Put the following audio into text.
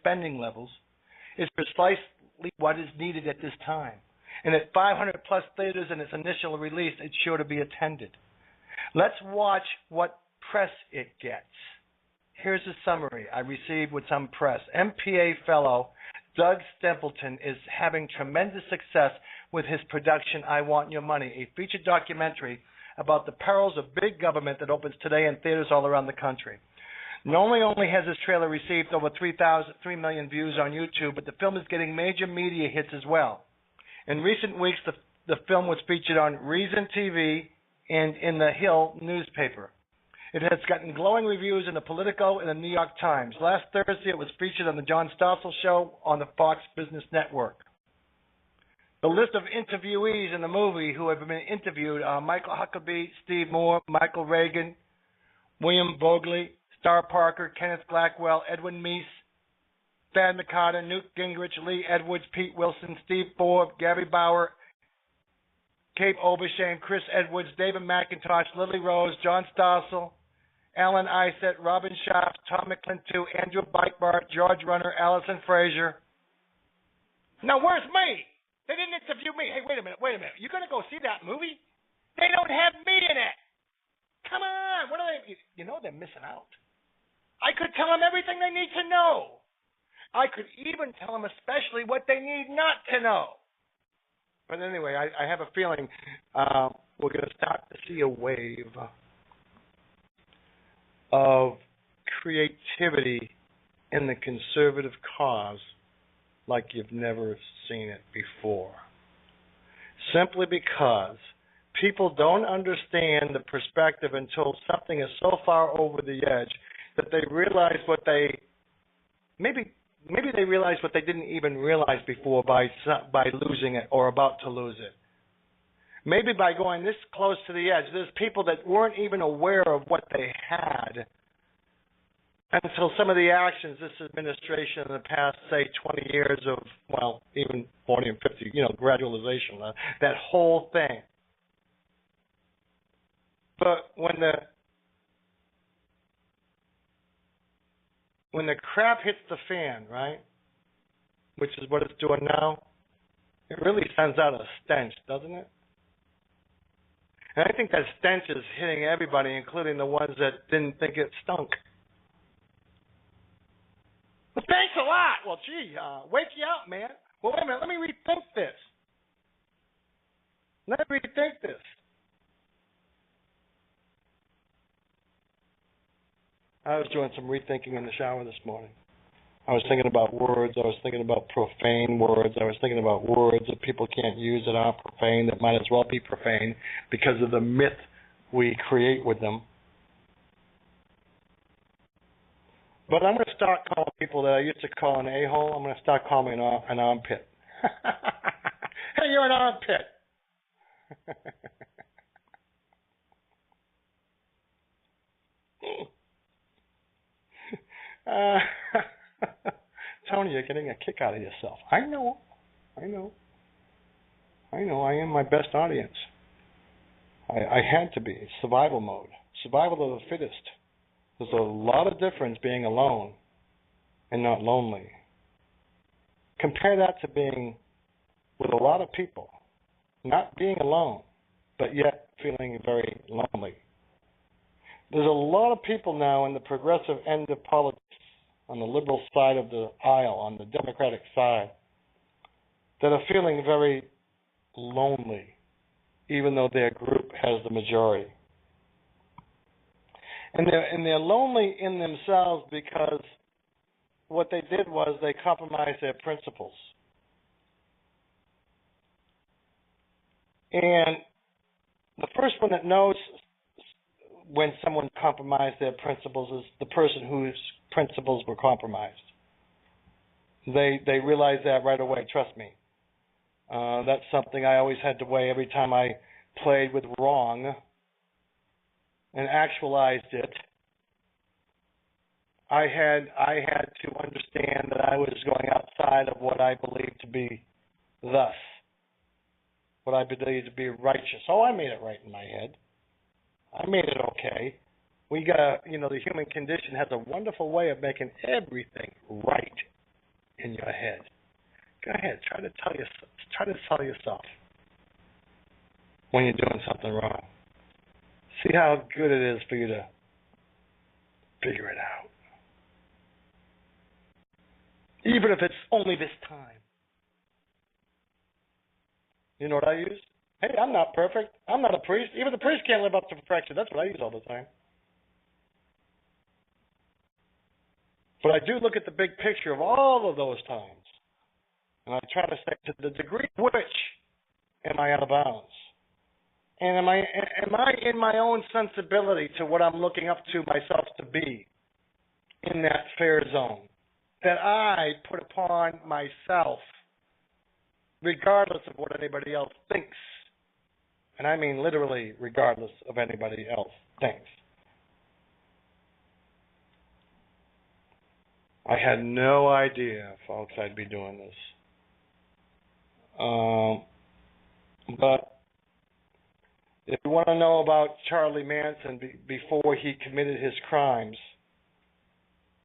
spending levels is precisely what is needed at this time. And at 500-plus theaters in its initial release, it's sure to be attended. Let's watch what press it gets. Here's a summary I received with some press. MPA fellow Doug Stempleton is having tremendous success with his production, I Want Your Money, a featured documentary about the perils of big government that opens today in theaters all around the country. Not only has this trailer received over 3 million views on YouTube, but the film is getting major media hits as well. In recent weeks, the film was featured on Reason TV and in the Hill newspaper. It has gotten glowing reviews in the Politico and the New York Times. Last Thursday, it was featured on the John Stossel Show on the Fox Business Network. The list of interviewees in the movie who have been interviewed are Michael Huckabee, Steve Moore, Michael Reagan, William Vogley, Star Parker, Kenneth Blackwell, Edwin Meese, Thad McCarter, Newt Gingrich, Lee Edwards, Pete Wilson, Steve Forbes, Gary Bauer, Kate Obeshane, Chris Edwards, David McIntosh, Lily Rose, John Stossel, Alan Isett, Robin Sharp, Tom McClintock, Andrew Breitbart, George Runner, Allison Frazier. Now, where's me? They didn't interview me. Hey, wait a minute. You going to go see that movie? They don't have me in it. Come on. What are they? You know they're missing out. I could tell them everything they need to know. I could even tell them especially what they need not to know. But anyway, I have a feeling we're going to start to see a wave of creativity in the conservative cause like you've never seen it before. Simply because people don't understand the perspective until something is so far over the edge that they realize what they maybe they realize what they didn't even realize before by losing it or about to lose it. Maybe by going this close to the edge, there's people that weren't even aware of what they had until some of the actions this administration in the past, say, 20 years of, well, even 40 and 50, gradualization, that whole thing. But when the crap hits the fan, right, which is what it's doing now, it really sends out a stench, doesn't it? And I think that stench is hitting everybody, including the ones that didn't think it stunk. Well, thanks a lot. Well, gee, wake you up, man. Well, wait a minute. Let me rethink this. I was doing some rethinking in the shower this morning. I was thinking about words. I was thinking about profane words. I was thinking about words that people can't use that aren't profane, that might as well be profane because of the myth we create with them. But I'm going to start calling people that I used to call an a-hole, I'm going to start calling an armpit. Hey, you're an armpit. Tony, you're getting a kick out of yourself. I know. I am my best audience. I had to be. Survival mode. Survival of the fittest. There's a lot of difference being alone and not lonely. Compare that to being with a lot of people, not being alone, but yet feeling very lonely. There's a lot of people now in the progressive end of politics, on the liberal side of the aisle, on the Democratic side, that are feeling very lonely, even though their group has the majority. And they're lonely in themselves because what they did was they compromised their principles. And the first one that knows when someone compromised their principles is the person whose principles were compromised. They realize that right away, trust me. That's something I always had to weigh every time I played with wrong and actualized it. I had to understand that I was going outside of what I believed to be thus, what I believed to be righteous. Oh, I made it right in my head. I made it okay. We got the human condition has a wonderful way of making everything right Go ahead. Go ahead. Try to tell yourself when you're doing something wrong. See how good it is for you to figure it out. Even if it's only this time. You know what I use? Hey, I'm not perfect. I'm not a priest. Even the priest can't live up to perfection. That's what I use all the time. But I do look at the big picture of all of those times. And I try to say, to the degree which am I out of bounds? And am I in my own sensibility to what I'm looking up to myself to be in that fair zone that I put upon myself, regardless of what anybody else thinks? And I mean literally regardless of anybody else thinks. I had no idea, folks, I'd be doing this. But if you want to know about Charlie Manson before he committed his crimes,